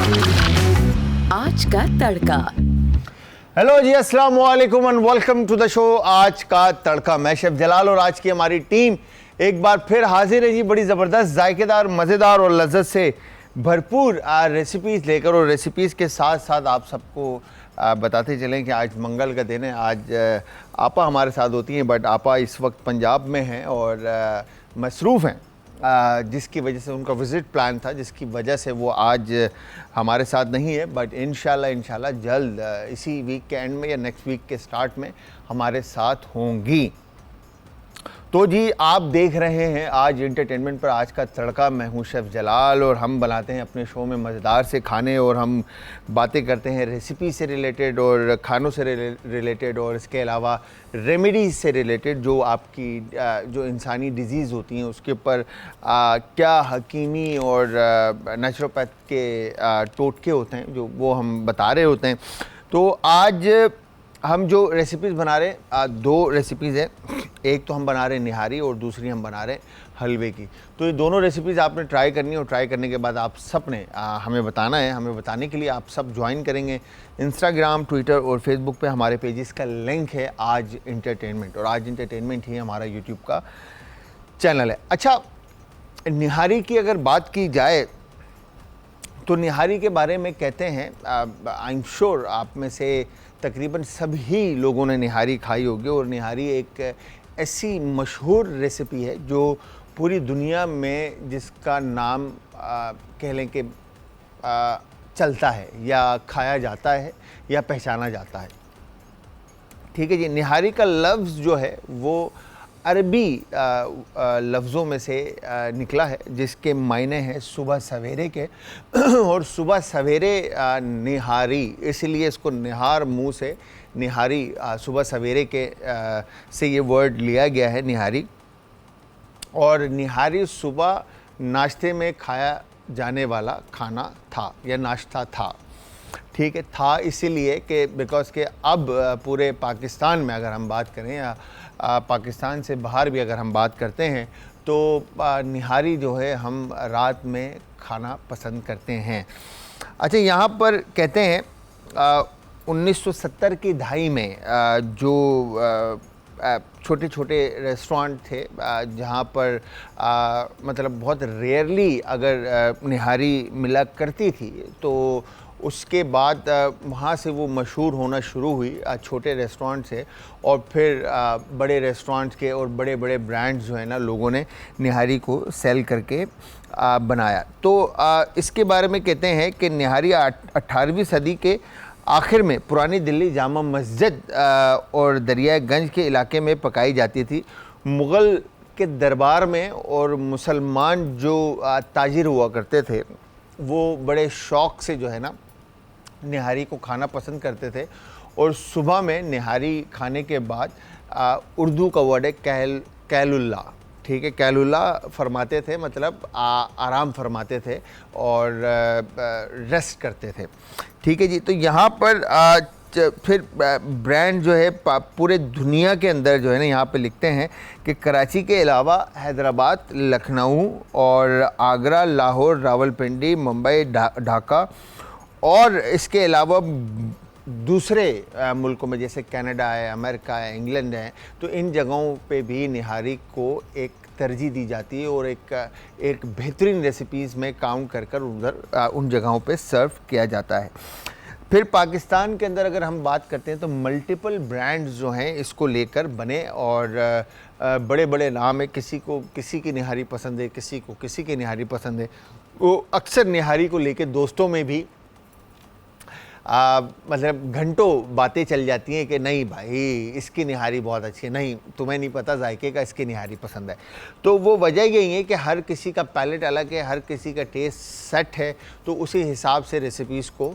आज का तड़का। हेलो जी, अस्सलाम वालेकुम and welcome to the show Aaj Ka तड़का। मैं शेफ जलाल और आज की हमारी टीम एक बार फिर हाजिर है जी, बड़ी ज़बरदस्त, जायकेदार, मज़ेदार और लज्जत से भरपूर रेसिपीज़ लेकर। और रेसिपीज़ के साथ साथ आप सबको बताते चलें कि आज मंगल का दिन है। आज आपा हमारे साथ होती हैं, बट आपा इस वक्त पंजाब में हैं और मसरूफ़ हैं, जिसकी वजह से उनका विज़िट प्लान था, जिसकी वजह से वो आज हमारे साथ नहीं है। बट इंशाल्लाह जल्द इसी वीक के एंड में या नेक्स्ट वीक के स्टार्ट में हमारे साथ होंगी। तो जी, आप देख रहे हैं आज एंटरटेनमेंट पर आज का तड़का। मैं हूं शेफ़ जलाल और हम बनाते हैं अपने शो में मज़ेदार से खाने और हम बातें करते हैं रेसिपी से रिलेटेड और खानों से रिलेटेड और इसके अलावा रेमेडीज़ से रिलेटेड, जो आपकी जो इंसानी डिजीज़ होती हैं उसके ऊपर क्या हकीमी और नेचुरोपैथ के टोटके होते हैं, जो वो हम बता रहे होते हैं। तो आज हम जो रेसिपीज़ बना रहे हैं, दो रेसिपीज़ हैं। एक तो हम बना रहे हैं निहारी और दूसरी हम बना रहे हैं हलवे की। तो ये दोनों रेसिपीज़ आपने ट्राई करनी है और ट्राई करने के बाद आप सब ने हमें बताना है। हमें बताने के लिए आप सब ज्वाइन करेंगे इंस्टाग्राम, ट्विटर और फेसबुक पे हमारे पेजेस का लिंक है आज एंटरटेनमेंट, और आज एंटरटेनमेंट ही हमारा यूट्यूब का चैनल है। अच्छा, निहारी की अगर बात की जाए तो निहारी के बारे में कहते हैं, आई एम श्योर आप में से तकरीबन सभी लोगों ने निहारी खाई होगी। और निहारी एक ऐसी मशहूर रेसिपी है जो पूरी दुनिया में जिसका नाम कह लें कि चलता है या खाया जाता है या पहचाना जाता है। ठीक है जी। निहारी का लफ्ज़ जो है वो अरबी लफ्ज़ों में से निकला है, जिसके मायने हैं सुबह सवेरे के। और सुबह सवेरे निहारी, इसलिए इसको निहार मुँह से निहारी, सुबह सवेरे के से ये वर्ड लिया गया है निहारी। और निहारी सुबह नाश्ते में खाया जाने वाला खाना था या नाश्ता था। ठीक है, था इसीलिए कि बिकॉज़ के अब पूरे पाकिस्तान में अगर हम बात करें या पाकिस्तान से बाहर भी अगर हम बात करते हैं तो निहारी जो है हम रात में खाना पसंद करते हैं। अच्छा, यहाँ पर कहते हैं 1970 की दहाई में जो छोटे छोटे रेस्टोरेंट थे जहाँ पर मतलब बहुत रेयरली अगर निहारी मिला करती थी, तो उसके बाद वहाँ से वो मशहूर होना शुरू हुई छोटे रेस्टोरेंट से। और फिर बड़े रेस्टोरेंट्स के और बड़े बड़े ब्रांड्स जो है ना, लोगों ने निहारी को सेल करके बनाया। तो इसके बारे में कहते हैं कि निहारी 18वीं सदी के आखिर में पुरानी दिल्ली जामा मस्जिद और दरियागंज के इलाके में पकाई जाती थी। मुग़ल के दरबार में और मुसलमान जो ताजिर हुआ करते थे वो बड़े शौक़ से जो है ना निहारी को खाना पसंद करते थे। और सुबह में निहारी खाने के बाद उर्दू का वर्ड है कैलुल्ला। ठीक है, कैलुल्ला फरमाते थे, मतलब आराम फरमाते थे और रेस्ट करते थे। ठीक है जी। तो यहाँ पर फिर ब्रांड जो है पूरे दुनिया के अंदर जो है ना, यहाँ पे लिखते हैं कि कराची के अलावा हैदराबाद, लखनऊ और आगरा, लाहौर, रावलपिंडी, मुंबई, ढाका और इसके अलावा दूसरे मुल्कों में जैसे कनाडा है, अमेरिका है, इंग्लैंड है, तो इन जगहों पे भी निहारी को एक तरजीह दी जाती है और एक बेहतरीन रेसिपीज़ में काम कर उधर उन जगहों पे सर्व किया जाता है। फिर पाकिस्तान के अंदर अगर हम बात करते हैं तो मल्टीपल ब्रांड्स जो हैं इसको लेकर बने और बड़े बड़े नाम है। किसी को किसी की निहारी पसंद है, किसी को किसी की निहारी पसंद है। वो अक्सर निहारी को लेकर दोस्तों में भी मतलब घंटों बातें चल जाती हैं कि नहीं भाई इसकी निहारी बहुत अच्छी है, नहीं तुम्हें नहीं पता जायके का, इसकी निहारी पसंद है। तो वो वजह यही है कि हर किसी का पैलेट अलग है, हर किसी का टेस्ट सेट है, तो उसी हिसाब से रेसिपीज़ को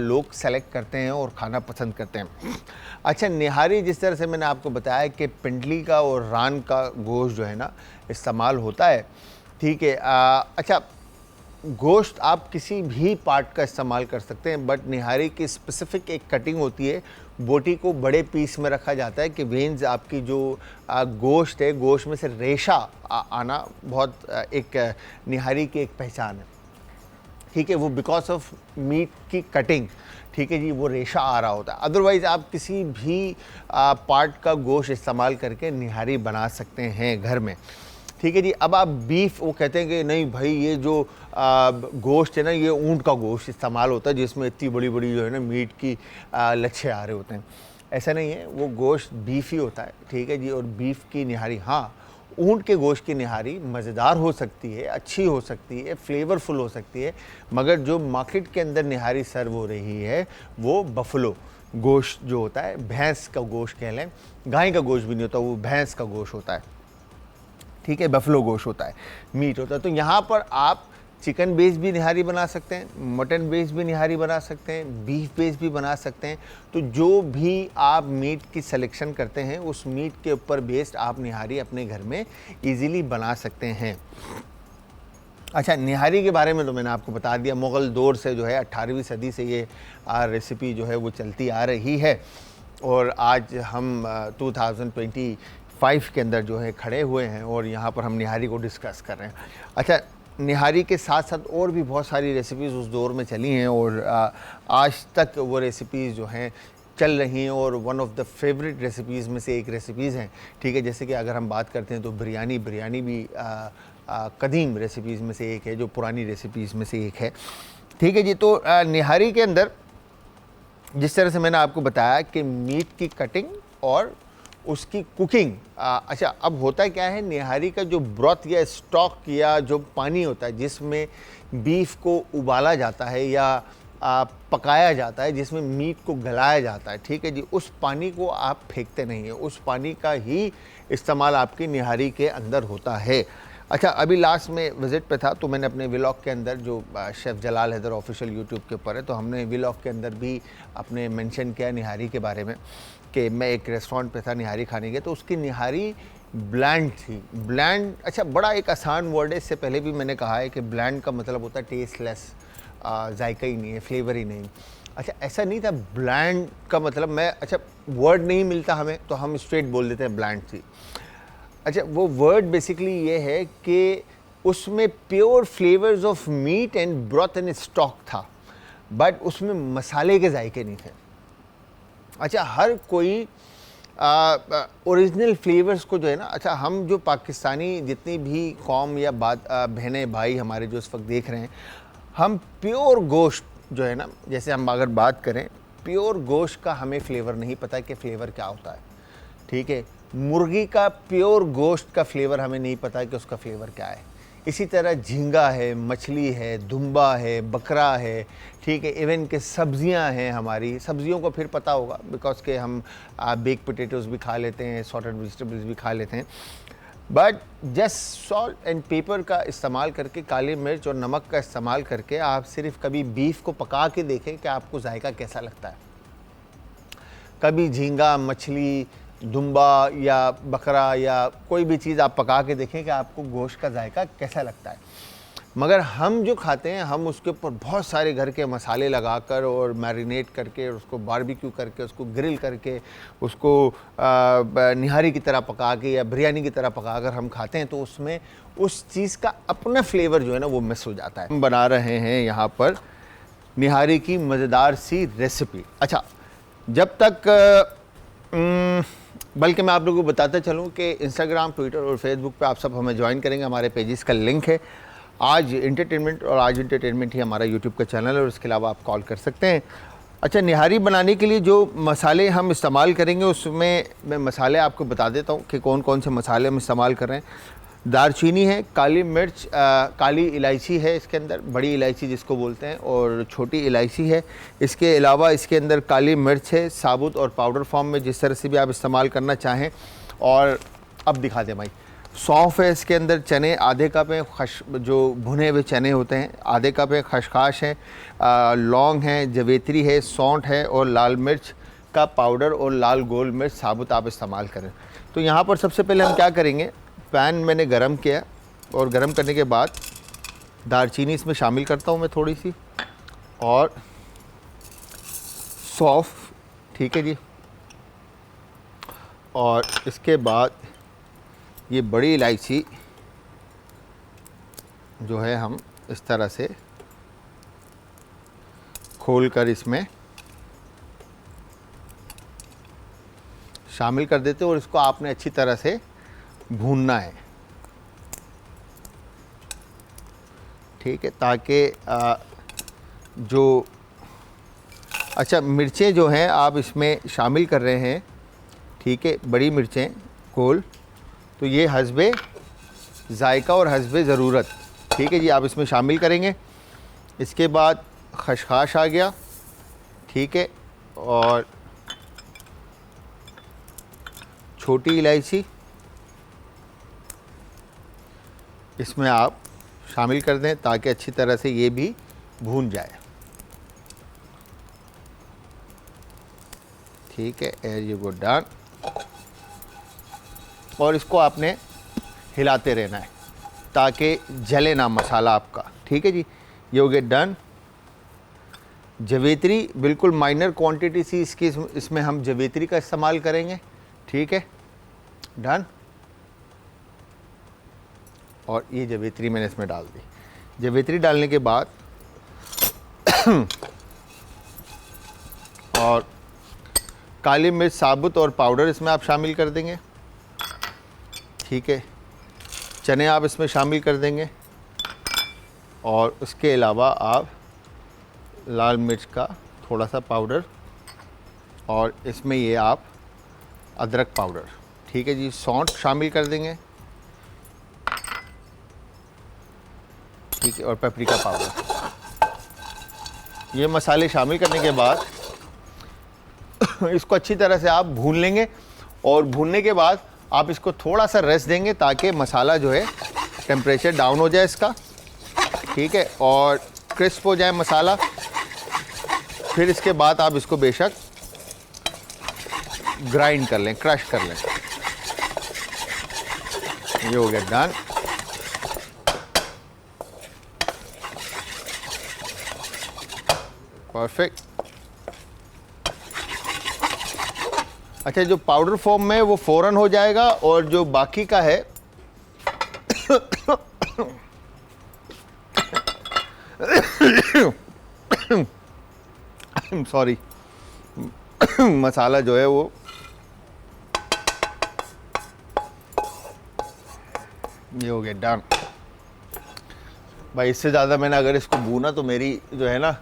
लोग सेलेक्ट करते हैं और खाना पसंद करते हैं। अच्छा, निहारी जिस तरह से मैंने आपको बताया कि पिंडली का और रान का गोश्त जो है ना इस्तेमाल होता है। ठीक है। अच्छा, गोश्त आप किसी भी पार्ट का इस्तेमाल कर सकते हैं, बट निहारी की स्पेसिफ़िक एक कटिंग होती है। बोटी को बड़े पीस में रखा जाता है कि वेन्स आपकी जो गोश्त है, गोश्त में से रेशा आना बहुत एक निहारी की एक पहचान है। ठीक है, वो बिकॉज ऑफ मीट की कटिंग, ठीक है जी, वो रेशा आ रहा होता है। अदरवाइज़ आप किसी भी पार्ट का गोश्त इस्तेमाल करके निहारी बना सकते हैं घर में, ठीक है जी। अब आप बीफ, वो कहते हैं कि नहीं भाई ये जो गोश्त है ना, ये ऊँट का गोश्त इस्तेमाल होता है जिसमें इतनी बड़ी बड़ी जो है ना मीट की लच्छे आ रहे होते हैं। ऐसा नहीं है, वो गोश्त बीफ ही होता है, ठीक है जी। और बीफ की निहारी, हाँ, ऊँट के गोश्त की निहारी मज़ेदार हो सकती है, अच्छी हो सकती है, फ्लेवरफुल हो सकती है, मगर जो मार्केट के अंदर निहारी सर्व हो रही है वो बफलो गोश्त जो होता है, भैंस का गोश्त कह लें, गाय का गोश्त भी नहीं होता, वो भैंस का गोश्त होता है, ठीक है, बफलो गोश्त होता है, मीट होता है। तो यहाँ पर आप चिकन बेस भी निहारी बना सकते हैं, मटन बेस भी निहारी बना सकते हैं, बीफ बेस भी बना सकते हैं। तो जो भी आप मीट की सिलेक्शन करते हैं उस मीट के ऊपर बेस्ड आप निहारी अपने घर में इजीली बना सकते हैं। अच्छा, निहारी के बारे में तो मैंने आपको बता दिया, मुग़ल दौर से जो है 18वीं सदी से ये रेसिपी जो है वो चलती आ रही है और आज हम 2025 के अंदर जो है खड़े हुए हैं और यहाँ पर हम निहारी को डिस्कस कर रहे हैं। अच्छा, निहारी के साथ साथ और भी बहुत सारी रेसिपीज़ उस दौर में चली हैं और आज तक वो रेसिपीज़ जो हैं चल रही हैं और one of the favourite recipes में से एक रेसिपीज़ हैं, ठीक है। जैसे कि अगर हम बात करते हैं तो बिरयानी भी कदीम रेसिपीज़ में से एक है, जो पुरानी रेसिपीज़ में से एक है, ठीक है जी। तो निहारी के अंदर जिस तरह से मैंने आपको बताया कि मीट की कटिंग और उसकी कुकिंग, अच्छा, अब होता क्या है, निहारी का जो ब्रॉथ या स्टॉक या जो पानी होता है जिसमें बीफ को उबाला जाता है या पकाया जाता है, जिसमें मीट को गलाया जाता है, ठीक है जी, उस पानी को आप फेंकते नहीं हैं, उस पानी का ही इस्तेमाल आपकी निहारी के अंदर होता है। अच्छा, अभी लास्ट में विज़िट पे था तो मैंने अपने व्लॉग के अंदर, जो शेफ़ जलाल हैदर ऑफिशियल यूट्यूब के ऊपर है, तो हमने व्लॉग के अंदर भी अपने मेंशन किया निहारी के बारे में कि मैं एक रेस्टोरेंट पे था निहारी खाने के, तो उसकी निहारी ब्लैंड थी। ब्लैंड, अच्छा, बड़ा एक आसान वर्ड है, इससे पहले भी मैंने कहा है कि ब्लैंड का मतलब होता है टेस्टलेस, जायका ही नहीं है, फ्लेवर ही नहीं। अच्छा, ऐसा नहीं था, ब्लैंड का मतलब अच्छा, वर्ड नहीं मिलता हमें तो हम स्ट्रेट बोल देते हैं ब्लैंड थी। अच्छा, वो वर्ड बेसिकली ये है कि उसमें pure flavours of meat and broth and stock था, बट उसमें मसाले के जायके नहीं थे। अच्छा, हर कोई ओरिजिनल फ्लेवर्स को जो है ना, अच्छा, हम जो पाकिस्तानी जितनी भी कौम या बहनें भाई हमारे जो इस वक्त देख रहे हैं, हम प्योर गोश्त जो है ना, जैसे हम अगर बात करें प्योर गोश्त का, हमें फ्लेवर नहीं पता कि फ्लेवर क्या होता है, ठीक है। मुर्गी का प्योर गोश्त का फ्लेवर हमें नहीं पता कि उसका फ्लेवर क्या है। इसी तरह झींगा है, मछली है, दुम्बा है, बकरा है, ठीक है, इवन के सब्जियां हैं, हमारी सब्जियों को फिर पता होगा बिकॉज के हम बेक पोटैटोज़ भी खा लेते हैं, सॉटेड वेजिटेबल्स भी खा लेते हैं, but just salt and paper का इस्तेमाल करके, काली मिर्च और नमक का इस्तेमाल करके आप सिर्फ कभी बीफ को पका के देखें कि आपको जायका कैसा लगता है। कभी झींगा, मछली, दुम्बा या बकरा या कोई भी चीज़ आप पका के देखें कि आपको गोश्त का जायका कैसा लगता है। मगर हम जो खाते हैं, हम उसके ऊपर बहुत सारे घर के मसाले लगाकर और मैरिनेट करके और उसको बारबेक्यू करके, उसको ग्रिल करके, उसको निहारी की तरह पका के या बिरयानी की तरह पका कर हम खाते हैं, तो उसमें उस चीज़ का अपना फ्लेवर जो है ना वो मिस हो जाता है। हम बना रहे हैं यहाँ पर निहारी की मज़ेदार सी रेसिपी। अच्छा, जब तक बल्कि मैं आप लोगों को बताता चलूँ कि इंस्टाग्राम, ट्विटर और फेसबुक पे आप सब हमें ज्वाइन करेंगे, हमारे पेजेस का लिंक है आज एंटरटेनमेंट, और आज एंटरटेनमेंट ही हमारा यूट्यूब का चैनल है और इसके अलावा आप कॉल कर सकते हैं। अच्छा, निहारी बनाने के लिए जो मसाले हम इस्तेमाल करेंगे उसमें मैं मसाले आपको बता देता हूँ कि कौन कौन से मसाले हम इस्तेमाल कर रहे हैं। दालचीनी है, काली मिर्च, काली इलायची है इसके अंदर, बड़ी इलायची जिसको बोलते हैं, और छोटी इलायची है। इसके अलावा इसके अंदर काली मिर्च है, साबुत और पाउडर फॉर्म में, जिस तरह से भी आप इस्तेमाल करना चाहें। और अब दिखा दें भाई, सौंफ है इसके अंदर, चने आधे कप है, जो भुने हुए चने होते हैं आधे कप है, खसखस है, लौंग है, जवेत्री है, सौंठ है और लाल मिर्च का पाउडर और लाल गोल मिर्च साबुत आप इस्तेमाल करें। तो यहाँ पर सबसे पहले हम क्या करेंगे, पैन मैंने गरम किया और गरम करने के बाद दालचीनी इसमें शामिल करता हूँ मैं थोड़ी सी, और सौंफ, ठीक है जी, और इसके बाद ये बड़ी इलायची जो है हम इस तरह से खोलकर इसमें शामिल कर देते हैं और इसको आपने अच्छी तरह से भूनना है, ठीक है, ताकि जो अच्छा मिर्चें जो हैं आप इसमें शामिल कर रहे हैं, ठीक है, बड़ी मिर्चें गोल, तो ये हस्बे जायका और हस्बे ज़रूरत, ठीक है जी, आप इसमें शामिल करेंगे। इसके बाद खशखाश आ गया, ठीक है, और छोटी इलायची इसमें आप शामिल कर दें ताकि अच्छी तरह से ये भी भून जाए, ठीक है, एज यू गो डन। और इसको आपने हिलाते रहना है ताकि जले ना मसाला आपका, ठीक है जी, ये हो गया डन। जवेत्री बिल्कुल माइनर क्वांटिटी सी इसकी, इसमें हम जवेत्री का इस्तेमाल करेंगे, ठीक है, डन। और ये जवेत्री मैंने इसमें डाल दी। जवेत्री डालने के बाद और काली मिर्च साबुत और पाउडर इसमें आप शामिल कर देंगे, ठीक है, चने आप इसमें शामिल कर देंगे और उसके अलावा आप लाल मिर्च का थोड़ा सा पाउडर और इसमें ये आप अदरक पाउडर, ठीक है जी, सौंठ शामिल कर देंगे, ठीक है, और पेपरिका पाउडर। ये मसाले शामिल करने के बाद इसको अच्छी तरह से आप भून लेंगे और भूनने के बाद आप इसको थोड़ा सा रेस्ट देंगे ताकि मसाला जो है टेम्परेचर डाउन हो जाए इसका, ठीक है, और क्रिस्प हो जाए मसाला। फिर इसके बाद आप इसको बेशक ग्राइंड कर लें, क्रश कर लें। ये हो गया डन। परफेक्ट। अच्छा, जो पाउडर फॉर्म में वो फ़ौरन हो जाएगा और जो बाकी का है सॉरी मसाला जो है वो ये हो गया डन। भाई इससे ज़्यादा मैंने अगर इसको भूना तो मेरी जो है ना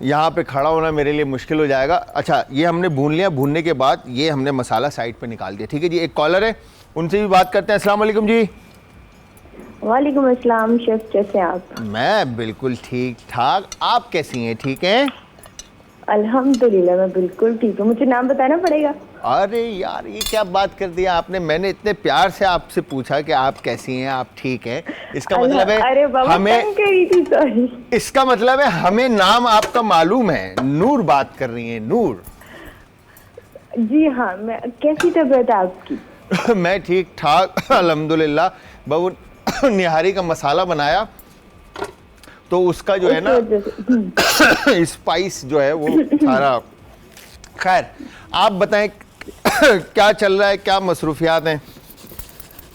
यहाँ पे खड़ा होना मेरे लिए मुश्किल हो जाएगा। अच्छा, ये हमने भून लिया। भूनने के बाद ये हमने मसाला साइड पे निकाल दिया, ठीक है जी। एक कॉलर है, उनसे भी बात करते हैं। अस्सलाम वालेकुम जी। वालेकुम अस्सलाम। शेफ कैसे हैं आप? मैं बिल्कुल ठीक ठाक, आप कैसी हैं? ठीक हैं? अल्हम्दुलिल्लाह मैं बिल्कुल ठीक हूँ। मुझे नाम बताना पड़ेगा? अरे यार, ये क्या बात कर दिया आपने। मैंने इतने प्यार से आपसे पूछा कि आप कैसी हैं, आप ठीक हैं। इसका मतलब है अरे बाबा हमें करी थी, सॉरी। इसका मतलब है हमें नाम आपका मालूम है। नूर बात कर रही हैं, नूर। जी हाँ, मैं कैसी तबीयत है आपकी? मैं ठीक ठाक अल्हम्दुलिल्लाह। बहू निहारी का मसाला बनाया तो उसका जो है ना स्पाइस जो है वो सारा। खैर, आप बताएं क्या चल रहा है, क्या मसरूफियात हैं?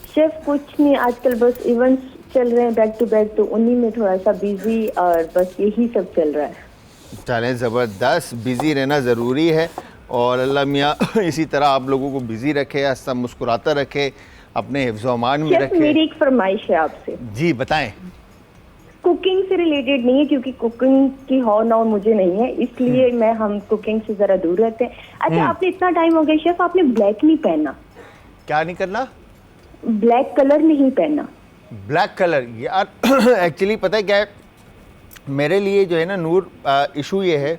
शेफ कुछ नहीं, आजकल बस इवेंट्स चल रहे हैं बैक टू बैक, तो उन्हीं में थोड़ा सा बिजी और बस यही सब चल रहा है। चलें, ज़बरदस्त। बिज़ी रहना ज़रूरी है और अल्लाह मियाँ इसी तरह आप लोगों को बिज़ी रखे, हंसता मुस्कुराता रखे, अपने हिफ्ज़-ओ-अमान में रखे। मेरी एक फरमाइश है आपसे। जी बताएं। कुकिंग से रिलेटेड नहीं है, क्योंकि कुकिंग की हो ना हो मुझे नहीं है, इसलिए हम कुकिंग से जरा दूर रहते हैं। अच्छा, आपने इतना टाइम हो गया शेफ, आपने ब्लैक नहीं पहना? क्या नहीं करना? ब्लैक कलर नहीं पहना। ब्लैक कलर यार एक्चुअली पता है क्या है, मेरे लिए जो है ना नूर, इशू ये है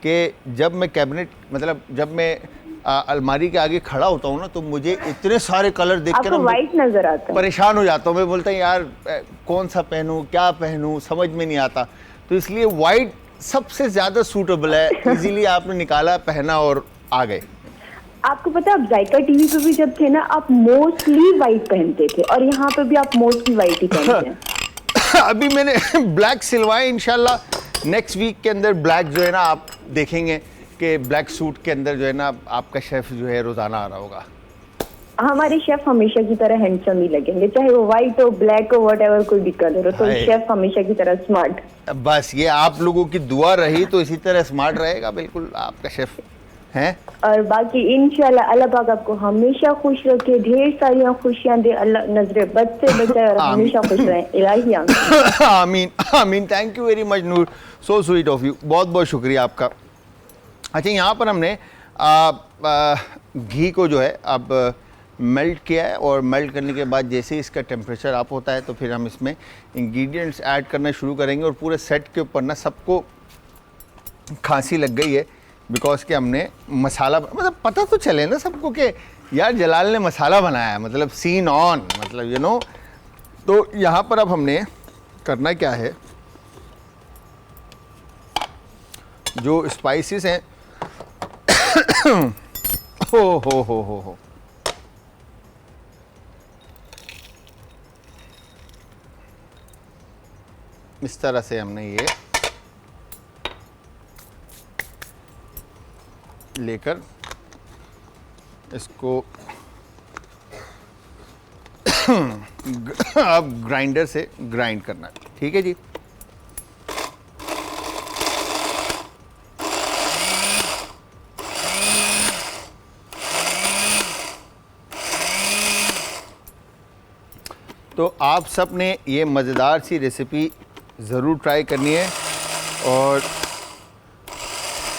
कि जब मैं कैबिनेट मतलब जब मैं अलमारी के आगे खड़ा होता हूँ ना, तो मुझे इतने सारे कलर देख के ना वाइट नजर आता है, परेशान हो जाता हूँ। मैं बोलता हूँ यार कौन सा पहनूं, क्या पहनूं, समझ में नहीं आता। तो इसलिए वाइट सबसे ज़्यादा सूटेबल है। इजीली आपने निकाला, पहना और आ गए। आपको पता है, आप जायका टीवी पे भी जब थे ना, आप मोस्टली वाइट पहनते थे और यहाँ पे भी आप मोस्टली वाइट ही पहनते हैं। अभी मैंने ब्लैक सिलवाए, इंशाल्लाह नेक्स्ट वीक के अंदर ब्लैक जो है ना आप देखेंगे कि ब्लैक सूट के अंदर जो है ना आपका शेफ जो है रोज़ाना आ रहा होगा। हमारे शेफ हमेशा की तरह हैंडसम ही लगेंगे, चाहे वो व्हाइट हो, ब्लैक हो, व्हाटएवर कोई भी कलर हो, तो हाय। शेफ हमेशा की तरह स्मार्ट। बस ये आप लोगों की दुआ रही तो इसी तरह स्मार्ट रहेगा बिल्कुल आपका शेफ हैं। और बाकी इंशाल्लाह अल्लाह पाक आपको हमेशा खुश रखे, ढेर सारी खुशियां दे, अल्लाह नजरे बद से बचाए और हमेशा खुश रहें, इलाही आमीन। आमीन आमीन। Thank you very much Noor, so sweet of you, बहुत बहुत शुक्रिया आपका। अच्छा, यहाँ पर हमने घी को जो है अब मेल्ट किया है और मेल्ट करने के बाद जैसे ही इसका टेम्परेचर अप होता है तो फिर हम इसमें इंग्रेडिएंट्स ऐड करना शुरू करेंगे। और पूरे सेट के ऊपर ना सबको खांसी लग गई है बिकॉज कि हमने मसाला, मतलब पता तो चले ना सबको कि यार जलाल ने मसाला बनाया है, मतलब सीन ऑन, मतलब यू नो। तो यहाँ पर अब हमने करना क्या है, जो स्पाइसेस हैं हो इस तरह से हमने ये लेकर इसको अब ग्राइंडर से ग्राइंड करना है, ठीक है जी। तो आप सब ने ये मज़ेदार सी रेसिपी ज़रूर ट्राई करनी है और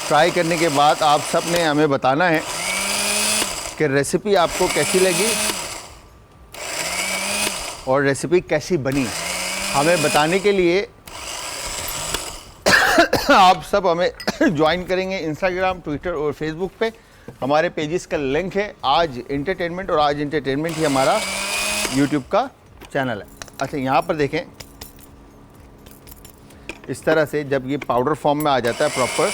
ट्राई करने के बाद आप सब ने हमें बताना है कि रेसिपी आपको कैसी लगी और रेसिपी कैसी बनी। हमें बताने के लिए आप सब हमें ज्वाइन करेंगे इंस्टाग्राम, ट्विटर और फेसबुक पे। हमारे पेजेस का लिंक है आज एंटरटेनमेंट, और आज एंटरटेनमेंट ही हमारा यूट्यूब का चैनल है। अच्छा, यहाँ पर देखें, इस तरह से जब ये पाउडर फॉर्म में आ जाता है प्रॉपर,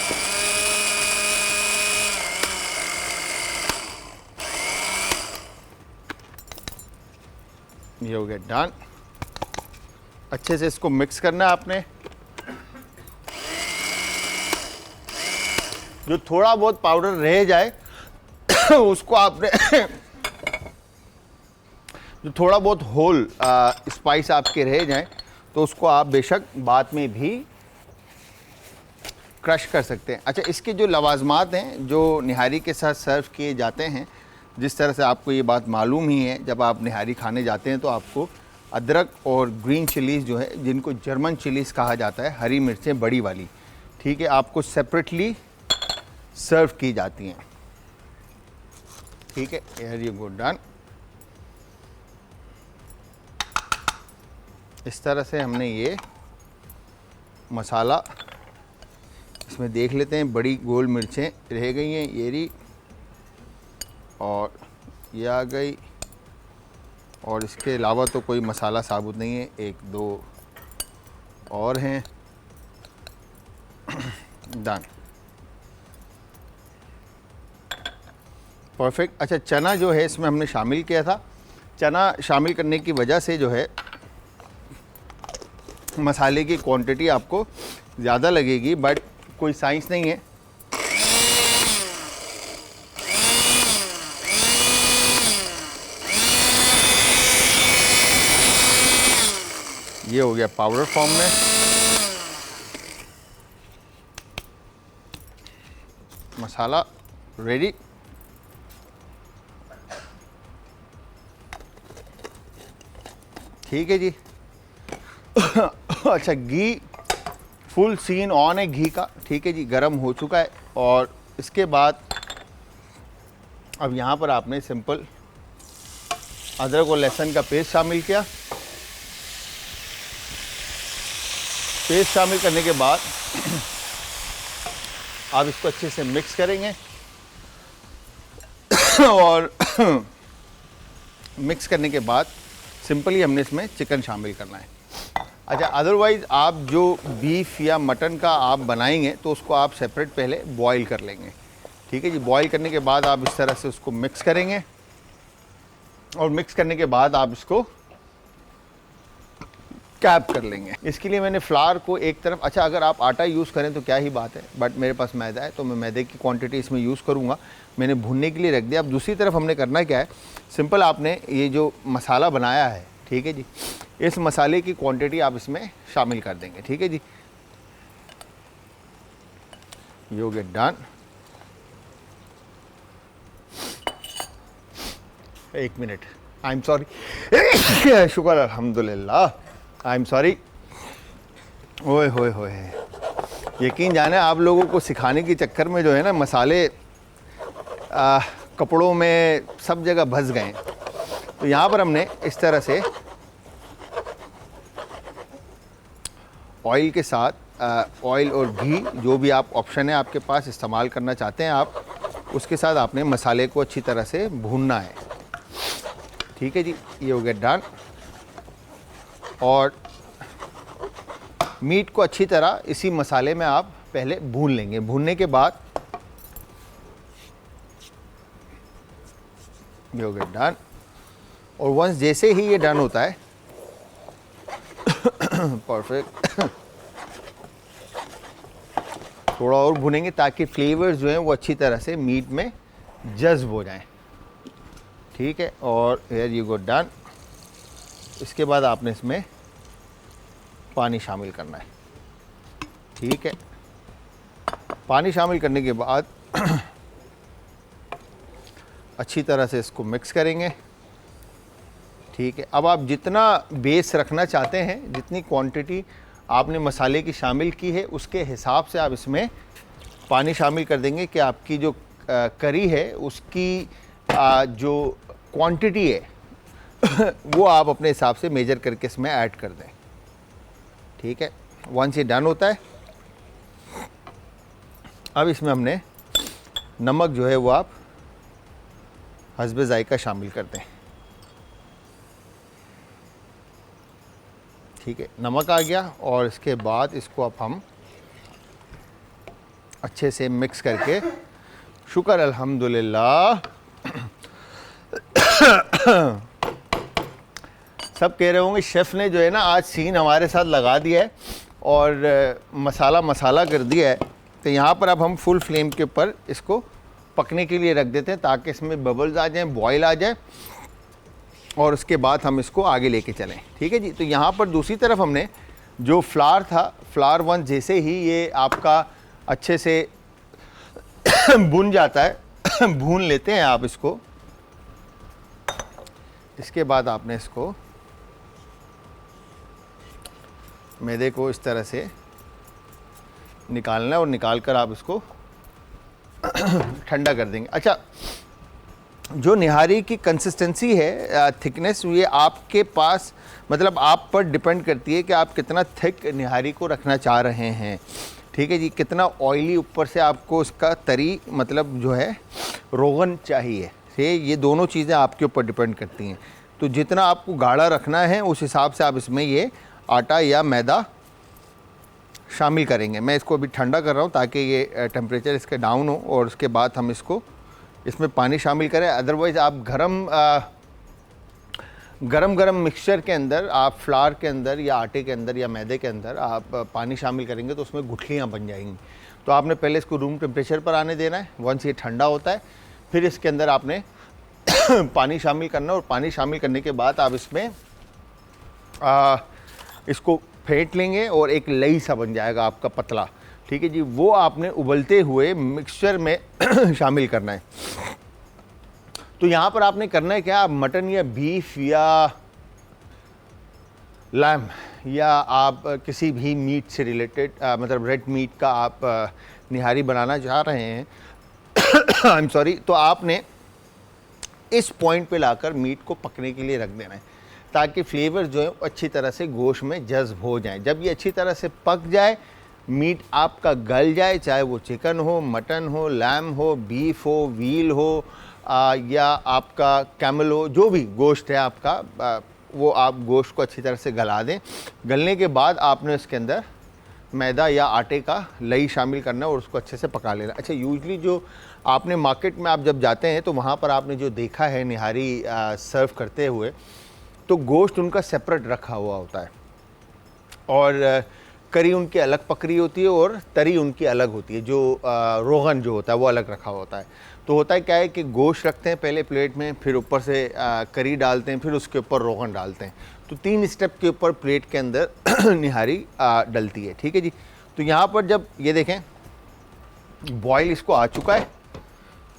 ये हो गया डन। अच्छे से इसको मिक्स करना है आपने। जो थोड़ा बहुत पाउडर रह जाए उसको आपने जो थोड़ा बहुत होल स्पाइस आपके रह जाए तो उसको आप बेशक बाद में भी क्रश कर सकते हैं। अच्छा, इसके जो लवाजमात हैं जो निहारी के साथ सर्व किए जाते हैं, जिस तरह से आपको ये बात मालूम ही है, जब आप निहारी खाने जाते हैं तो आपको अदरक और ग्रीन चिलीज़ जो है, जिनको जर्मन चिलीज़ कहा जाता है, हरी मिर्चें बड़ी वाली, ठीक है, आपको सेपरेटली सर्व की जाती हैं, ठीक है। Here you go, done. इस तरह से हमने ये मसाला इसमें देख लेते हैं। बड़ी गोल मिर्चें रह गई हैं, ये रही, और ये आ गई, और इसके अलावा तो कोई मसाला साबुत नहीं है। एक दो और हैं, डन, परफेक्ट। अच्छा, चना जो है इसमें हमने शामिल किया था। चना शामिल करने की वजह से जो है मसाले की क्वांटिटी आपको ज़्यादा लगेगी, बट कोई साइंस नहीं है। ये हो गया पाउडर फॉर्म में। मसाला रेडी। ठीक है जी। अच्छा, घी फुल सीन ऑन है घी का, ठीक है जी, गरम हो चुका है। और इसके बाद अब यहाँ पर आपने सिंपल अदरक और लहसुन का पेस्ट शामिल किया। पेस्ट शामिल करने के बाद आप इसको अच्छे से मिक्स करेंगे और मिक्स करने के बाद सिंपली हमने इसमें चिकन शामिल करना है। अच्छा, अदरवाइज़ आप जो बीफ या मटन का आप बनाएंगे तो उसको आप सेपरेट पहले बॉईल कर लेंगे, ठीक है जी। बॉईल करने के बाद आप इस तरह से उसको मिक्स करेंगे, और मिक्स करने के बाद आप इसको कैप कर लेंगे। इसके लिए मैंने फ्लावर को एक तरफ, अच्छा अगर आप आटा यूज़ करें तो क्या ही बात है, बट मेरे पास मैदा है तो मैं मैदे की क्वांटिटी इसमें यूज़ करूँगा। मैंने भुनने के लिए रख दिया। अब दूसरी तरफ हमने करना क्या है, सिंपल आपने ये जो मसाला बनाया है, ठीक है जी, इस मसाले की क्वांटिटी आप इसमें शामिल कर देंगे, ठीक है जी। You get done. एक मिनट, आई एम सॉरी। शुक्र अल्हम्दुलिल्लाह, आई एम सॉरी। ओए होए होए, यकीन जाने आप लोगों को सिखाने के चक्कर में जो है ना मसाले कपड़ों में सब जगह भस गए। तो यहाँ पर हमने इस तरह से ऑयल के साथ ऑयल और घी, जो भी आप ऑप्शन है आपके पास इस्तेमाल करना चाहते हैं आप, उसके साथ आपने मसाले को अच्छी तरह से भूनना है, ठीक है जी। ये हो गया डन। और मीट को अच्छी तरह इसी मसाले में आप पहले भून लेंगे। भूनने के बाद ये हो गया डन। और वंस जैसे ही ये डन होता है परफेक्ट, थोड़ा और भुनेंगे ताकि फ्लेवर्स जो हैं वो अच्छी तरह से मीट में जज्ब हो जाएं, ठीक है। और हियर यू गो डन। इसके बाद आपने इसमें पानी शामिल करना है, ठीक है। पानी शामिल करने के बाद अच्छी तरह से इसको मिक्स करेंगे, ठीक है। अब आप जितना बेस रखना चाहते हैं, जितनी क्वांटिटी आपने मसाले की शामिल की है, उसके हिसाब से आप इसमें पानी शामिल कर देंगे कि आपकी जो करी है उसकी जो क्वांटिटी है वो आप अपने हिसाब से मेजर करके इसमें ऐड कर दें, ठीक है। वंस ये डन होता है, अब इसमें हमने नमक जो है वो आप हस्बे जायका शामिल कर दें, ठीक है। नमक आ गया और इसके बाद इसको अब हम अच्छे से मिक्स करके, शुक्र अल्हम्दुलिल्लाह। सब कह रहे होंगे शेफ़ ने जो है ना आज सीन हमारे साथ लगा दिया है और मसाला कर दिया है। तो यहाँ पर अब हम फुल फ्लेम के ऊपर इसको पकने के लिए रख देते हैं ताकि इसमें बबल्स आ जाएं, बॉयल आ जाए, और उसके बाद हम इसको आगे लेके चलें, ठीक है जी। तो यहाँ पर दूसरी तरफ हमने जो फ्लावर था, फ्लावर वन जैसे ही ये आपका अच्छे से भुन जाता है भून लेते हैं आप इसको। इसके बाद आपने इसको मैदे को इस तरह से निकालना है और निकाल कर आप इसको ठंडा कर देंगे। अच्छा, जो निहारी की कंसिस्टेंसी है, थिकनेस, ये आपके पास मतलब आप पर डिपेंड करती है कि आप कितना थिक निहारी को रखना चाह रहे हैं, ठीक है जी। कितना ऑयली ऊपर से आपको उसका तरी मतलब जो है रोगन चाहिए, ये दोनों चीज़ें आपके ऊपर डिपेंड करती हैं। तो जितना आपको गाढ़ा रखना है उस हिसाब से आप इसमें ये आटा या मैदा शामिल करेंगे। मैं इसको अभी ठंडा कर रहा हूँ ताकि ये टेम्परेचर इसके डाउन हो और उसके बाद हम इसको इसमें पानी शामिल करें। अदरवाइज़ आप गरम मिक्सचर के अंदर आप फ्लावर के अंदर या आटे के अंदर या मैदे के अंदर आप पानी शामिल करेंगे तो उसमें गुठलियाँ बन जाएंगी। तो आपने पहले इसको रूम टेम्परेचर पर आने देना है। वंस ये ठंडा होता है फिर इसके अंदर आपने पानी शामिल करना, और पानी शामिल करने के बाद आप इसमें इसको फेंट लेंगे और एक लई सा बन जाएगा आपका पतला, ठीक है जी। वो आपने उबलते हुए मिक्सचर में शामिल करना है। तो यहाँ पर आपने करना है क्या, आप मटन या बीफ या लैम या आप किसी भी मीट से रिलेटेड मतलब रेड मीट का आप निहारी बनाना चाह रहे हैं आई एम सॉरी, तो आपने इस पॉइंट पे लाकर मीट को पकने के लिए रख देना है ताकि फ्लेवर जो है अच्छी तरह से गोश्त में जज्ब हो जाए। जब ये अच्छी तरह से पक जाए, मीट आपका गल जाए, चाहे वो चिकन हो, मटन हो, लैम हो, बीफ हो, व्हील हो या आपका कैमल हो, जो भी गोश्त है आपका, वो आप गोश्त को अच्छी तरह से गला दें। गलने के बाद आपने इसके अंदर मैदा या आटे का लई शामिल करना है और उसको अच्छे से पका लेना। अच्छा, यूजली जो आपने मार्केट में आप जब जाते हैं तो वहाँ पर आपने जो देखा है निहारी सर्व करते हुए, तो गोश्त उनका सेपरेट रखा हुआ होता है, और करी उनकी अलग पकड़ी होती है और तरी उनकी अलग होती है, जो रोगन जो होता है वो अलग रखा होता है। तो होता है क्या है कि गोश्त रखते हैं पहले प्लेट में, फिर ऊपर से करी डालते हैं, फिर उसके ऊपर रोगन डालते हैं। तो 3 स्टेप के ऊपर प्लेट के अंदर निहारी डलती है, ठीक है जी। तो यहाँ पर जब ये देखें बॉयल इसको आ चुका है,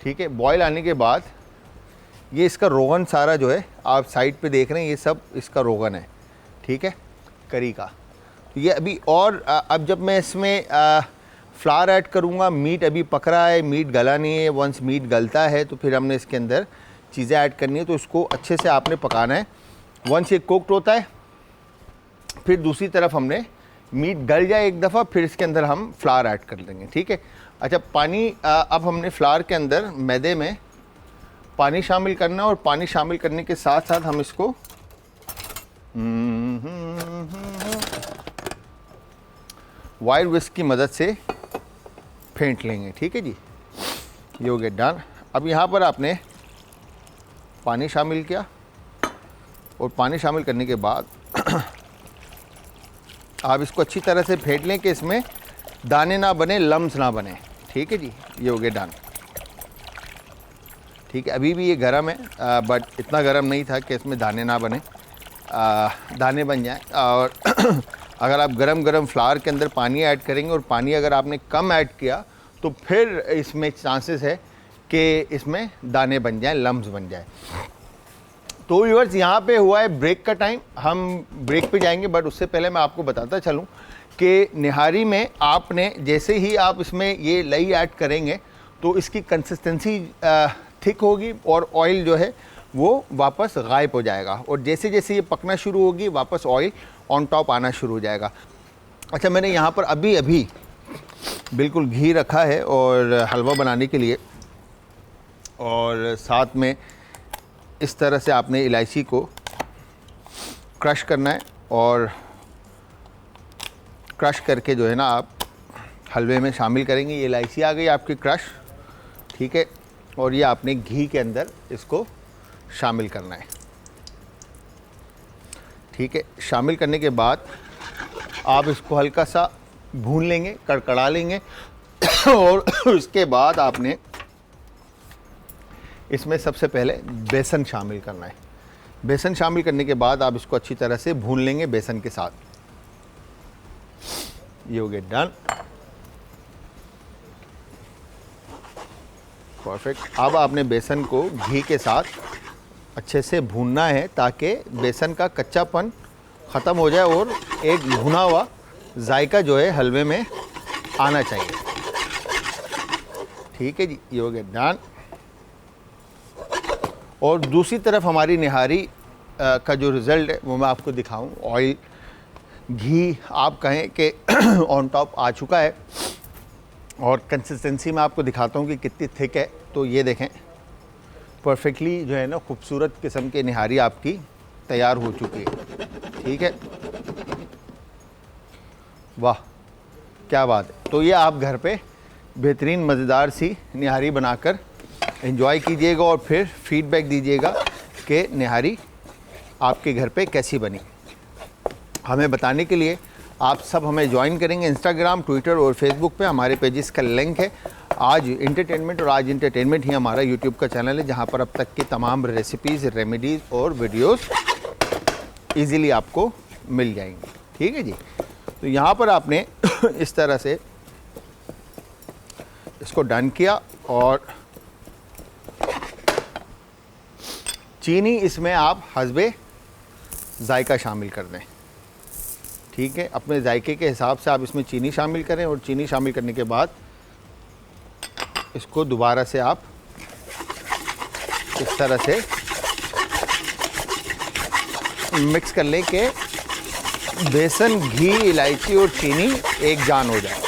ठीक है। बॉयल आने के बाद ये इसका रोगन सारा जो है आप साइड पे देख रहे हैं, ये सब इसका रोगन है, ठीक है, करी का। ये अभी और अब जब मैं इसमें फ्लावर ऐड करूँगा, मीट अभी पक रहा है, मीट गला नहीं है। वंस मीट गलता है तो फिर हमने इसके अंदर चीज़ें ऐड करनी है, तो इसको अच्छे से आपने पकाना है। वंस ये कुक्ड होता है फिर दूसरी तरफ हमने मीट गल जाए एक दफ़ा, फिर इसके अंदर हम फ्लावर ऐड कर देंगे, ठीक है। अच्छा, पानी अब हमने फ्लावर के अंदर मैदे में पानी शामिल करना है, और पानी शामिल करने के साथ साथ हम इसको वायर विस्क की मदद से फेंट लेंगे, ठीक है जी। ये हो गया डन। अब यहाँ पर आपने पानी शामिल किया, और पानी शामिल करने के बाद आप इसको अच्छी तरह से फेंट लें कि इसमें दाने ना बने, लम्स ना बने, ठीक है जी। ये हो गया डन, ठीक है। अभी भी ये गर्म है, बट इतना गर्म नहीं था कि इसमें दाने ना बने, दाने बन जाएं। और अगर आप गरम गरम फ्लावर के अंदर पानी ऐड करेंगे, और पानी अगर आपने कम ऐड किया तो फिर इसमें चांसेस है कि इसमें दाने बन जाएं, लम्स बन जाए। तो व्यूअर्स, यहाँ पे हुआ है ब्रेक का टाइम, हम ब्रेक पे जाएंगे, बट उससे पहले मैं आपको बताता चलूँ कि निहारी में आपने जैसे ही आप इसमें ये लई ऐड करेंगे तो इसकी कंसिस्टेंसी थिक होगी, और ऑयल जो है वो वापस गायब हो जाएगा, और जैसे जैसे ये पकना शुरू होगी वापस ऑयल ऑन टॉप आना शुरू हो जाएगा। अच्छा, मैंने यहाँ पर अभी बिल्कुल घी रखा है और हलवा बनाने के लिए, और साथ में इस तरह से आपने इलायची को क्रश करना है, और क्रश करके जो है ना आप हलवे में शामिल करेंगे। ये इलायची आ गई आपकी क्रश, ठीक है, और ये आपने घी के अंदर इसको शामिल करना है, ठीक है। शामिल करने के बाद आप इसको हल्का सा भून लेंगे, कड़कड़ा लेंगे और उसके बाद आपने इसमें सबसे पहले बेसन शामिल करना है। बेसन शामिल करने के बाद आप इसको अच्छी तरह से भून लेंगे बेसन के साथ। ये हो गया डन, परफेक्ट। अब आपने बेसन को घी के साथ अच्छे से भूनना है ताकि बेसन का कच्चापन ख़त्म हो जाए और एक भुना हुआ जायका जो है हलवे में आना चाहिए, ठीक है जी। ये हो गया डन। और दूसरी तरफ हमारी निहारी का जो रिज़ल्ट है वो मैं आपको दिखाऊं। ऑयल, घी आप कहें कि ऑन टॉप आ चुका है, और कंसिस्टेंसी मैं आपको दिखाता हूं कि कितनी थिक है। तो ये देखें, परफेक्टली जो है ना खूबसूरत किस्म की निहारी आपकी तैयार हो चुकी है, ठीक है। वाह, क्या बात है। तो ये आप घर पे बेहतरीन मज़ेदार सी निहारी बनाकर एंजॉय कीजिएगा, और फिर फीडबैक दीजिएगा कि निहारी आपके घर पे कैसी बनी। हमें बताने के लिए आप सब हमें ज्वाइन करेंगे इंस्टाग्राम, ट्विटर और फेसबुक पे। हमारे पेजेस का लिंक है आज इंटरटेनमेंट, और आज इंटरटेनमेंट ही हमारा यूट्यूब का चैनल है, जहाँ पर अब तक की तमाम रेसिपीज़, रेमेडीज़ और वीडियोस इजीली आपको मिल जाएंगी, ठीक है जी। तो यहाँ पर आपने इस तरह से इसको डन किया, और चीनी इसमें आप हस्बे जायका शामिल कर दें, ठीक है। अपने जायके के हिसाब से आप इसमें चीनी शामिल करें, और चीनी शामिल करने के बाद इसको दोबारा से आप इस तरह से मिक्स कर लें कि बेसन, घी, इलायची और चीनी एक जान हो जाए।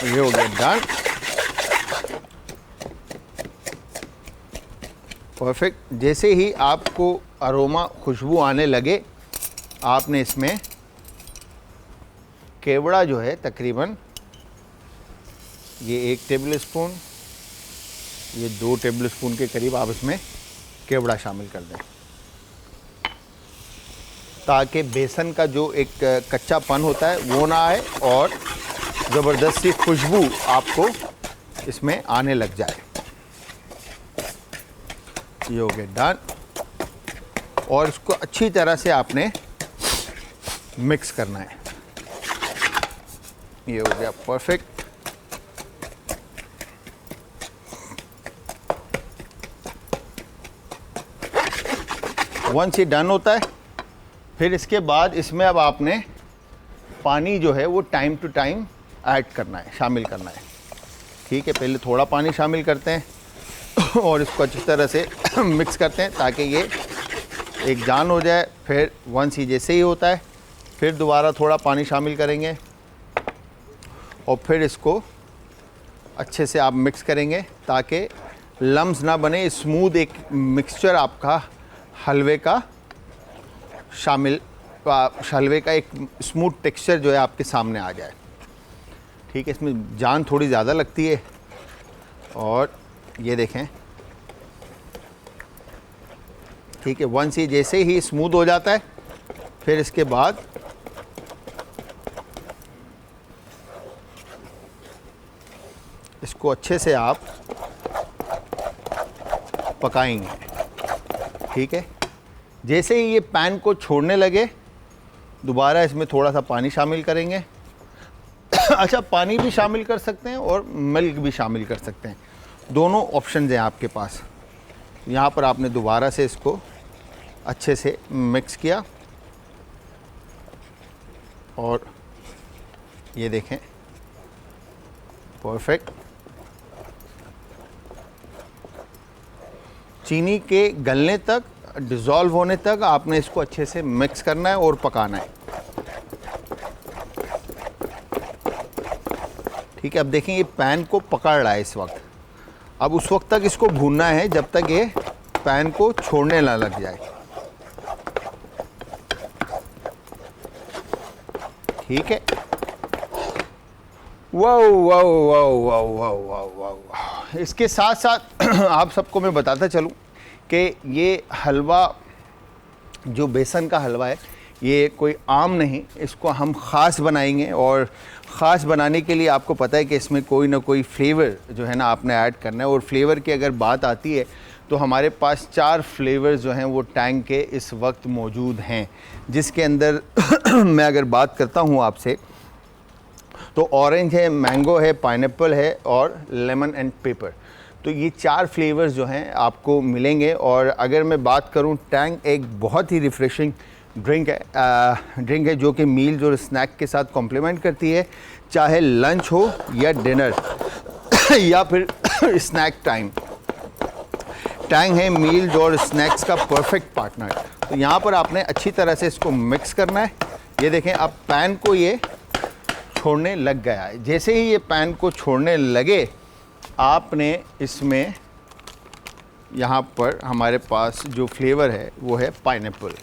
ये हो गया डन, परफेक्ट। जैसे ही आपको अरोमा, खुशबू आने लगे, आपने इसमें केवड़ा जो है तकरीबन ये 1 टेबल स्पून, ये 2 टेबलस्पून के करीब आप इसमें केवड़ा शामिल कर दें, ताकि बेसन का जो एक कच्चापन होता है वो ना आए और ज़बरदस्त सी खुशबू आपको इसमें आने लग जाए। ये हो गया डन, और इसको अच्छी तरह से आपने मिक्स करना है। ये हो गया परफेक्ट। वंस ये डन होता है, फिर इसके बाद इसमें अब आपने पानी जो है वो टाइम टू टाइम ऐड करना है, शामिल करना है। ठीक है, पहले थोड़ा पानी शामिल करते हैं और इसको अच्छी तरह से मिक्स करते हैं ताकि ये एक जान हो जाए। फिर वंस ये जैसे ही होता है, फिर दोबारा थोड़ा पानी शामिल करेंगे और फिर इसको अच्छे से आप मिक्स करेंगे ताकि लम्स ना बने, स्मूथ एक मिक्सचर आपका हलवे का हलवे का एक स्मूथ टेक्सचर जो है आपके सामने आ जाए। ठीक है, इसमें जान थोड़ी ज़्यादा लगती है और ये देखें। ठीक है, वंस ये जैसे ही स्मूथ हो जाता है, फिर इसके बाद इसको अच्छे से आप पकाएंगे। ठीक है, जैसे ही ये पैन को छोड़ने लगे, दोबारा इसमें थोड़ा सा पानी शामिल करेंगे। अच्छा, पानी भी शामिल कर सकते हैं और मिल्क भी शामिल कर सकते हैं, दोनों ऑप्शन हैं आपके पास। यहाँ पर आपने दोबारा से इसको अच्छे से मिक्स किया और ये देखें परफेक्ट। चीनी के गलने तक, डिज़ोल्व होने तक आपने इसको अच्छे से मिक्स करना है और पकाना है। ठीक है, अब देखें ये पैन को पकड़ रहा है इस वक्त। अब उस वक्त तक इसको भूनना है जब तक ये पैन को छोड़ने ना लग जाए। ठीक है, वाह वाह वाह वाह वाह वाह वाह। इसके साथ साथ आप सबको मैं बताता चलूँ कि ये हलवा, जो बेसन का हलवा है, ये कोई आम नहीं, इसको हम ख़ास बनाएंगे। और ख़ास बनाने के लिए आपको पता है कि इसमें कोई ना कोई फ्लेवर जो है ना आपने ऐड करना है। और फ्लेवर की अगर बात आती है तो हमारे पास 4 फ्लेवर्स जो हैं वो टैंग के इस वक्त मौजूद हैं, जिसके अंदर मैं अगर बात करता हूँ आपसे तो ऑरेंज है, मैंगो है, पाइनएप्पल है और लेमन एंड पेपर। तो ये 4 फ्लेवर्स जो हैं आपको मिलेंगे। और अगर मैं बात करूं, टैंग एक बहुत ही रिफ़्रेशिंग ड्रिंक है जो कि मील्स और स्नैक के साथ कॉम्प्लीमेंट करती है, चाहे लंच हो या डिनर या फिर स्नैक टाइम। टैंग है मील्स और स्नैक्स का परफेक्ट पार्टनर। तो यहाँ पर आपने अच्छी तरह से इसको मिक्स करना है। ये देखें, अब पैन को ये छोड़ने लग गया है। जैसे ही ये पैन को छोड़ने लगे, आपने इसमें यहाँ पर हमारे पास जो फ्लेवर है वो है पाइनएप्पल।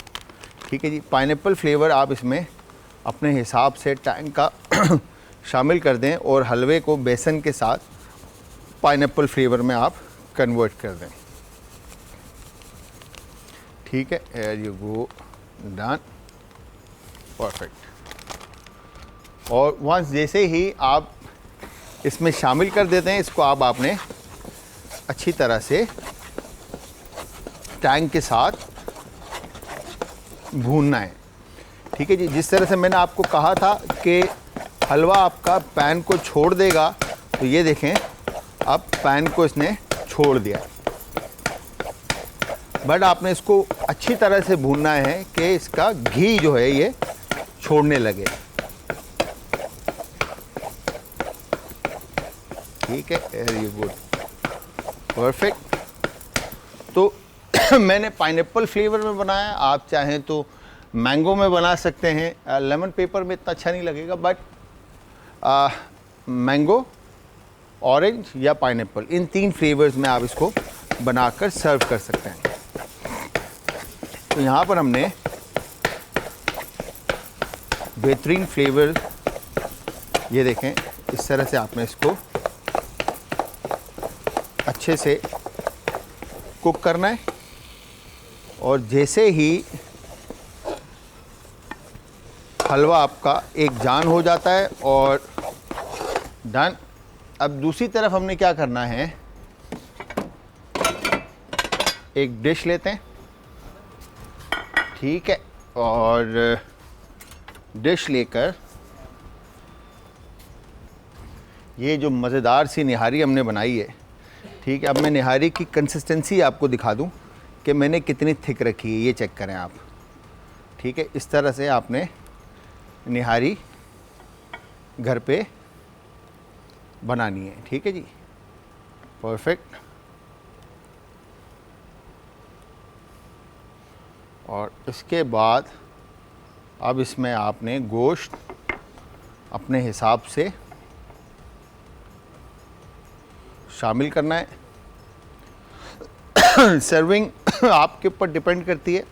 ठीक है जी, पाइनएप्पल फ्लेवर आप इसमें अपने हिसाब से टैंग का शामिल कर दें और हलवे को बेसन के साथ पाइनएप्पल फ्लेवर में आप कन्वर्ट कर दें। ठीक है, here you go, done, perfect. और वंस जैसे ही आप इसमें शामिल कर देते हैं, इसको आपने अच्छी तरह से टैंग के साथ भूनना है। ठीक है जी, जिस तरह से मैंने आपको कहा था कि हलवा आपका पैन को छोड़ देगा, तो ये देखें अब पैन को इसने छोड़ दिया। बट आपने इसको अच्छी तरह से भूनना है कि इसका घी जो है ये छोड़ने लगे। ठीक है, वेरी गुड, परफेक्ट। तो मैंने पाइनएप्पल फ्लेवर में बनाया, आप चाहें तो मैंगो में बना सकते हैं। लेमन पेपर में इतना अच्छा नहीं लगेगा, बट मैंगो, ऑरेंज या पाइनएप्पल, इन 3 फ्लेवर्स में आप इसको बनाकर सर्व कर सकते हैं। तो यहाँ पर हमने बेहतरीन फ्लेवर, ये देखें, इस तरह से आपने इसको अच्छे से कुक करना है। और जैसे ही हलवा आपका एक जान हो जाता है और डन। अब दूसरी तरफ हमने क्या करना है, एक डिश लेते हैं, ठीक है, और डिश लेकर ये जो मज़ेदार सी निहारी हमने बनाई है, ठीक है। अब मैं निहारी की कंसिस्टेंसी आपको दिखा दूं कि मैंने कितनी थिक रखी है, ये चेक करें आप, ठीक है। इस तरह से आपने निहारी घर पे बनानी है, ठीक है जी, परफेक्ट। और इसके बाद अब इसमें आपने गोश्त अपने हिसाब से शामिल करना है। सर्विंग आपके ऊपर डिपेंड करती है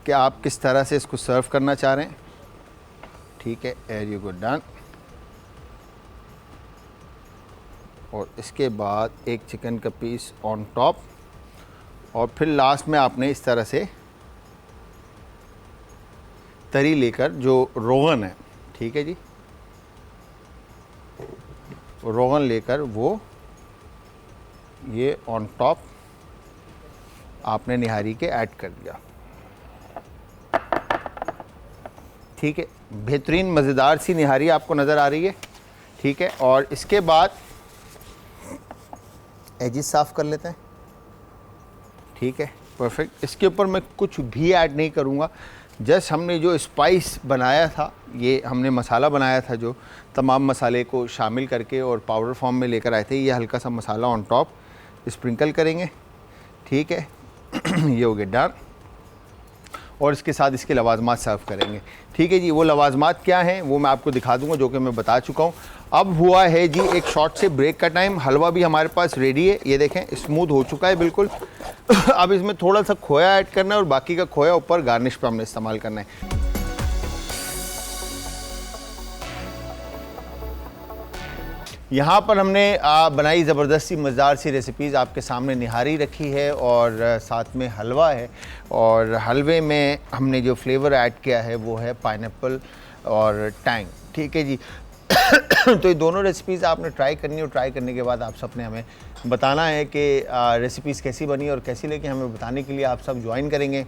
कि आप किस तरह से इसको सर्व करना चाह रहे हैं, ठीक है। एर यू गुड डन। और इसके बाद एक चिकन का पीस ऑन टॉप, और फिर लास्ट में आपने इस तरह से तरी लेकर जो रोगन है, ठीक है जी, रोगन लेकर वो ये ऑन टॉप आपने निहारी के ऐड कर दिया, ठीक है। बेहतरीन मज़ेदार सी निहारी आपको नज़र आ रही है, ठीक है। और इसके बाद एजिस साफ़ कर लेते हैं, ठीक है, परफेक्ट। इसके ऊपर मैं कुछ भी ऐड नहीं करूँगा, जस्ट हमने जो स्पाइस बनाया था, ये हमने मसाला बनाया था जो तमाम मसाले को शामिल करके और पाउडर फॉर्म में लेकर आए थे, ये हल्का सा मसाला ऑन टॉप स्प्रिंकल करेंगे, ठीक है। ये हो गया डन। और इसके साथ इसके लवाजमात सर्व करेंगे, ठीक है जी। वो लवाजमात क्या हैं वो मैं आपको दिखा दूंगा, जो कि मैं बता चुका हूँ। अब हुआ है जी एक शॉर्ट से ब्रेक का टाइम। हलवा भी हमारे पास रेडी है, ये देखें स्मूथ हो चुका है बिल्कुल। अब इसमें थोड़ा सा खोया ऐड करना है और बाकी का खोया ऊपर गार्निश पे हमने इस्तेमाल करना है। यहाँ पर हमने बनाई ज़बरदस्त सी मज़ेदार सी रेसिपीज़ आपके सामने। निहारी रखी है और साथ में हलवा है, और हलवे में हमने जो फ्लेवर ऐड किया है वो है पाइनएप्पल और टैंग, ठीक है जी। तो ये दोनों रेसिपीज़ आपने ट्राई करनी है, और ट्राई करने के बाद आप सब ने हमें बताना है कि रेसिपीज़ कैसी बनी और कैसी लगी। हमें बताने के लिए आप सब ज्वाइन करेंगे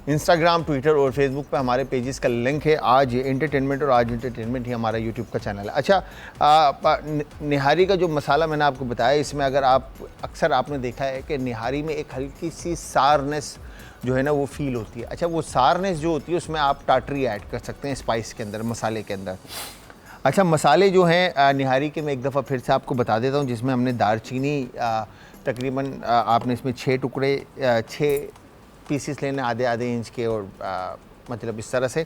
इंस्टाग्राम, ट्विटर और फेसबुक पे हमारे पेजेस का लिंक है। आज एंटरटेनमेंट और आज एंटरटेनमेंट ही हमारा यूट्यूब का चैनल है। अच्छा, निहारी का जो मसाला मैंने आपको बताया, इसमें अगर आप अक्सर आपने देखा है कि निहारी में एक हल्की सी सारनेस जो है ना वो फील होती है। अच्छा, वो सारनेस जो होती है उसमें आप टाटरी ऐड कर सकते हैं स्पाइस के अंदर, मसाले के अंदर। अच्छा, मसाले जो हैं निहारी के मैं एक दफ़ा फिर से आपको बता देता हूँ, जिसमें हमने दालचीनी तकरीबन आपने इसमें 6 टुकड़े 6 पीसीस लेने आधे आधे इंच के, और मतलब इस तरह से।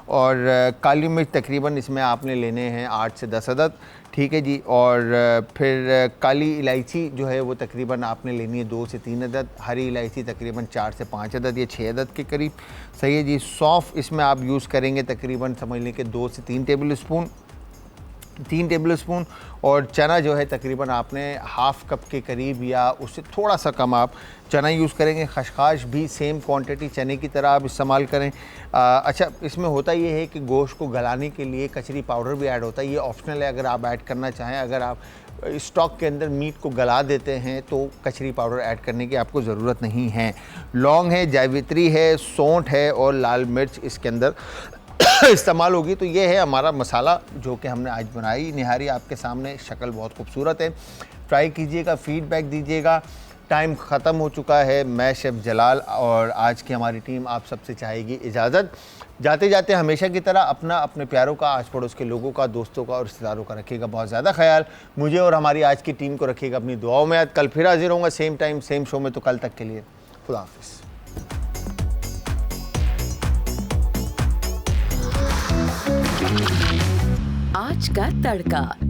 और काली मिर्च तकरीबन इसमें आपने लेने हैं 8 से 10 अदद, ठीक है जी। और फिर काली इलायची जो है वो तकरीबन आपने लेनी है 2 से 3 अदद, हरी इलायची तकरीबन 4 से 5 अदद या 6 अदद के करीब, सही है जी। सौंफ इसमें आप यूज़ करेंगे तकरीबन समझ लें कि 2 से 3 टेबल स्पून। और चना जो है तकरीबन आपने हाफ़ कप के करीब या उससे थोड़ा सा कम आप चना यूज़ करेंगे। खशखाश भी सेम क्वांटिटी चने की तरह आप इस्तेमाल करें। अच्छा, इसमें होता ये है कि गोश्त को गलाने के लिए कचरी पाउडर भी ऐड होता है, ये ऑप्शनल है अगर आप ऐड करना चाहें। अगर आप स्टॉक के अंदर मीट को गला देते हैं तो कचरी पाउडर ऐड करने की आपको ज़रूरत नहीं है। लौंग है, जावित्री है, सौंठ है और लाल मिर्च इसके अंदर इस्तेमाल होगी। तो ये है हमारा मसाला जो कि हमने आज बनाई निहारी आपके सामने। शक्ल बहुत खूबसूरत है, ट्राई कीजिएगा, फीडबैक दीजिएगा। टाइम ख़त्म हो चुका है। मैं शेफ़ जलाल और आज की हमारी टीम आप सबसे चाहेगी इजाज़त। जाते जाते हमेशा की तरह अपना, अपने प्यारों का, आस पड़ोस के लोगों का, दोस्तों का और रिश्तेदारों का रखिएगा बहुत ज़्यादा ख्याल। मुझे और हमारी आज की टीम को रखिएगा अपनी दुआओं में याद। कल फिर हाजिर होऊंगा सेम टाइम सेम शो में, तो कल तक के लिए खुदा हाफिज़। आज का तड़का।